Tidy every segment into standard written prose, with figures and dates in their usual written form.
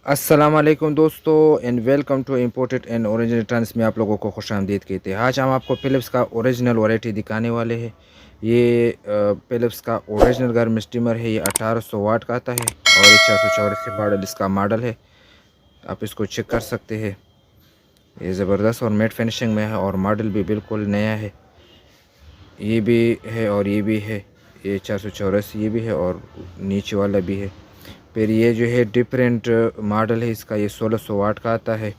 अस्सलाम वालेकुम दोस्तों and welcome to imported and original trans में आप लोगों को खुशामदीद कहते हैं। आज हम आपको फ़िलिप्स का ओरिजिनल वैरायटी दिखाने वाले हैं। ये फ़िलिप्स का ओरिजिनल गर्म स्टीमर है। ये 1800 वाट का आता है और ये 484 मॉडल इसका मॉडल है। आप इसको चेक कर सकते हैं। ये ज़बरदस्त और मेट फिनिशिंग में है और मॉडल भी बिल्कुल नया है। ये भी है और ये भी है। ये 484 ये भी है और नीचे वाला भी है। फिर ये जो है डिफरेंट मॉडल है इसका। ये 1600 वाट का आता है।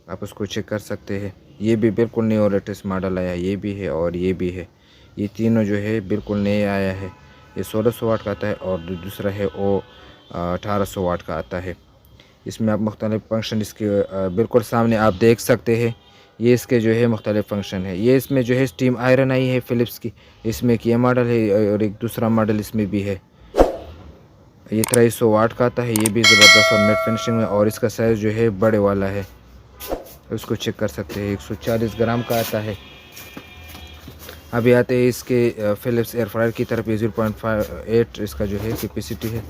आप उसको चेक कर सकते हैं। ये भी बिल्कुल नया और लेटेस्ट मॉडल आया। ये भी है और ये भी है। ये तीनों जो है बिल्कुल नए आया है। ये 1600 वाट का आता है और दूसरा है वो 1800 वाट का आता है। इसमें आप मुख्तलिफ फंक्शन इसके बिल्कुल सामने आप देख सकते हैं। ये इसके जो है मुख्तलिफ फंक्शन है। ये इसमें जो है स्टीम आयरन आई है फ़िलिप्स की। इसमें एक ये मॉडल है और एक दूसरा मॉडल इसमें भी है। ये 2300 वाट का आता है। ये भी ज़बरदस्त और मेट फिनिशिंग में और इसका साइज़ जो है बड़े वाला है। उसको चेक कर सकते हैं। 140 ग्राम का आता है। अभी आते हैं इसके फ़िलिप्स एयर फ्रायर की तरफ। ये 0.58 इसका जो है कैपेसिटी है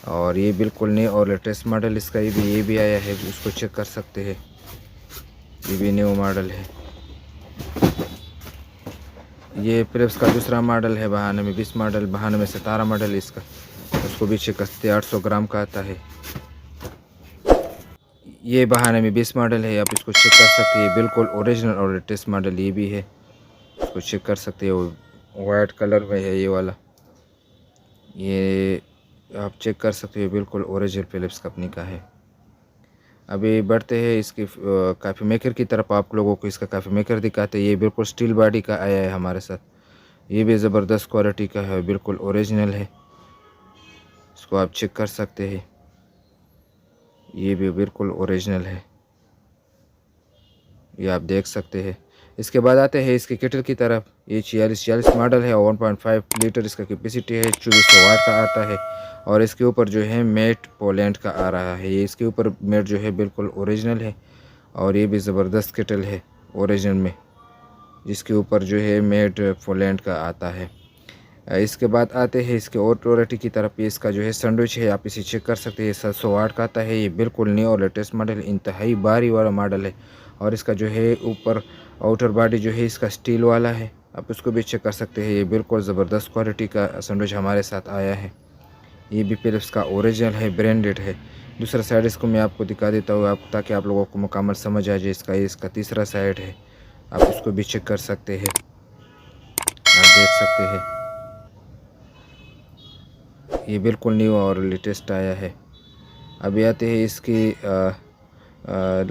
और ये बिल्कुल नए और लेटेस्ट मॉडल इसका ये भी आया है। उसको चेक कर सकते हैं। ये भी न्यू मॉडल है। ये फ़िलिप्स का दूसरा मॉडल है 9220 मॉडल, 9217 मॉडल इसका। उसको भी चेक करते हैं। 800 ग्राम का आता है। ये 9220 मॉडल है। आप इसको चेक कर सकते हैं। बिल्कुल ओरिजिनल और लेटेस्ट मॉडल ये भी है। इसको चेक कर सकते हो। वाइट कलर में है ये वाला। ये आप चेक कर सकते हो। बिल्कुल ओरिजिनल फ़िलिप्स कंपनी का है। अभी बढ़ते हैं इसकी काफ़ी मेकर की तरफ। आप लोगों को इसका काफ़ी मेकर दिखाते हैं। ये बिल्कुल स्टील बॉडी का आया है हमारे साथ। ये भी ज़बरदस्त क्वालिटी का है। बिल्कुल ओरिजिनल है। इसको आप चेक कर सकते हैं। ये भी बिल्कुल ओरिजिनल है। ये आप देख सकते हैं। इसके बाद आते हैं इसके केटल की तरफ। ये 46 मॉडल है और 1.5 लीटर इसका कैपेसिटी है। 2400 वाट का आता है और इसके ऊपर जो है मेट पोलैंड का आ रहा है। ये इसके ऊपर मेट जो है बिल्कुल ओरिजिनल है और ये भी ज़बरदस्त केटल है ओरिजिनल में, जिसके ऊपर जो है मेट पोलैंड का आता है। इसके बाद आते हैं इसके और क्वालिटी की तरफ। ये इसका जो है सैंडविच है। आप इसे चेक कर सकते हैं। 700 वाट का आता है। ये बिल्कुल न्यू और लेटेस्ट मॉडल, इंतहाई भारी वाला मॉडल है और इसका जो है ऊपर आउटर बॉडी जो है इसका स्टील वाला है। आप उसको भी चेक कर सकते हैं। ये बिल्कुल ज़बरदस्त क्वालिटी का सैंडविच हमारे साथ आया है। ये भी फ़िलिप्स का ओरिजिनल है, ब्रांडेड है। दूसरा साइड इसको मैं आपको दिखा देता हूँ ताकि आप लोगों को मुकम्मल समझ आ जाए। इसका तीसरा साइड है। आप उसको भी चेक कर सकते हैं। आप देख सकते हैं। ये बिल्कुल न्यू और लेटेस्ट आया है। अभी आते हैं इसकी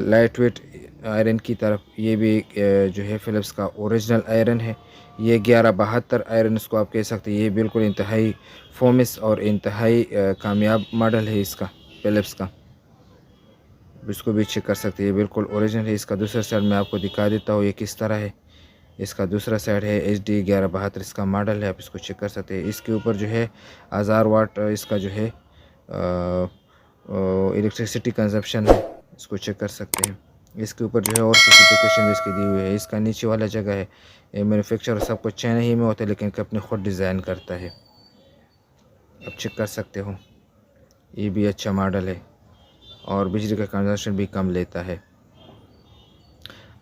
लाइट वेट आयरन की तरफ। ये भी जो है फ़िलिप्स का ओरिजिनल आयरन है। ये 1172 आयरन इसको आप कह सकते हैं। ये बिल्कुल इंतहाई फोमस और इंतहाई कामयाब मॉडल है इसका फ़िलिप्स का। इसको भी चेक कर सकते हैं। ये बिल्कुल ओरिजिनल है। इसका दूसरा साइड मैं आपको दिखा देता हूँ ये किस तरह है। इसका दूसरा साइड है HD 1172 इसका मॉडल है। आप इसको चेक कर सकते हैं। इसके ऊपर जो है 1000 वाट इसका जो है इलेक्ट्रिसिटी कंजप्शन है। इसको चेक कर सकते हैं। इसके ऊपर जो है और स्पेसिफिकेशन भी इसकी दी हुई है। इसका नीचे वाला जगह है, ये मैन्युफैक्चर सब कुछ चाइना ही में होता है लेकिन कंपनी खुद डिज़ाइन करता है। आप चेक कर सकते हो। ये भी अच्छा मॉडल है और बिजली का कंजप्शन भी कम लेता है।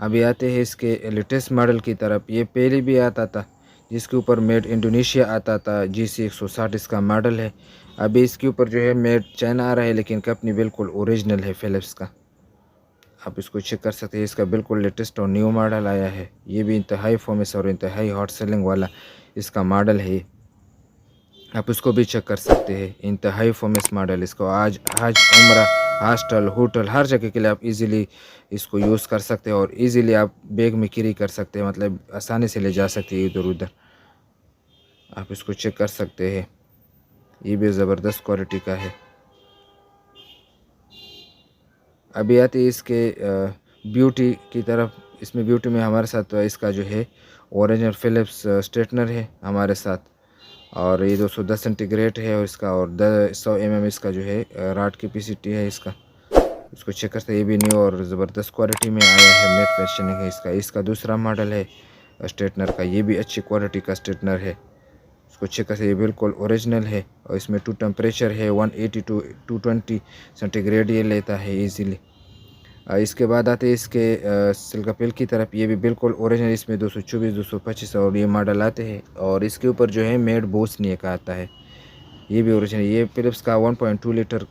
अभी आते हैं इसके लेटेस्ट मॉडल की तरफ। ये पहले भी आता था जिसके ऊपर मेड इंडोनेशिया आता था। GC 160 इसका मॉडल है। अभी इसके ऊपर जो है मेड चाइना आ रहा है लेकिन कंपनी बिल्कुल ओरिजिनल है फ़िलिप्स का। आप इसको चेक कर सकते हैं। इसका बिल्कुल लेटेस्ट और न्यू मॉडल आया है। ये भी इंतहाई फोमस और इंतहाई हॉट सेलिंग वाला इसका मॉडल है। आप इसको भी चेक कर सकते हैं। इंतहाई फोमस मॉडल। इसको आज हज उम्रा हॉस्टल होटल हर जगह के लिए आप इजीली इसको यूज़ कर सकते हैं और इजीली आप बैग में कैरी कर सकते हैं, मतलब आसानी से ले जा सकते हैं इधर उधर। आप इसको चेक कर सकते हैं। ये भी ज़बरदस्त क्वालिटी का है। अभी आती है इसके ब्यूटी की तरफ। इसमें ब्यूटी में हमारे साथ इसका जो है ओरिजिनल फ़िलिप्स स्ट्रेटनर है हमारे साथ और ये 210 सेंटीग्रेड है और इसका और 100 mm इसका जो है राड कैपेसिटी है इसका। इसको चेक करते हैं। ये भी न्यू और ज़बरदस्त क्वालिटी में आया है। मेट फिनिशिंग है इसका। इसका दूसरा मॉडल है स्ट्रेटनर का। ये भी अच्छी क्वालिटी का स्ट्रेटनर है। इसको चेक कर सकते, ये बिल्कुल ओरिजिनल है। और इसमें 2 टेम्परेचर है, 180 टू 220 सेंटीग्रेड ये लेता है ईज़िली। इसके बाद आते हैं इसके सिल्का पिल की तरफ। ये भी बिल्कुल ओरिजिनल, इसमें 224, 225 और ये मॉडल आते हैं। और इसके ऊपर जो है मेड बोसनिया का आता है, ये भी ओरिजिनल। ये फिलिप्स का 1.2 लीटर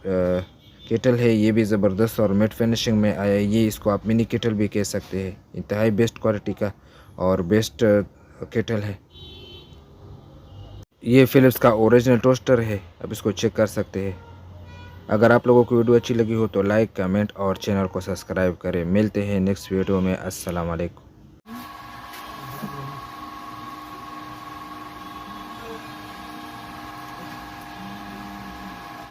केटल है, ये भी ज़बरदस्त और मेट फिनिशिंग में आया है। ये इसको आप मिनी केटल भी कह सकते हैं, इंतहाई बेस्ट क्वालिटी का और बेस्ट केटल है। ये फिलिप्स का ओरिजिनल टोस्टर है, आप इसको चेक कर सकते हैं। अगर आप लोगों को वीडियो अच्छी लगी हो तो लाइक, कमेंट और चैनल को सब्सक्राइब करें। मिलते हैं नेक्स्ट वीडियो में। अस्सलाम वालेकुम।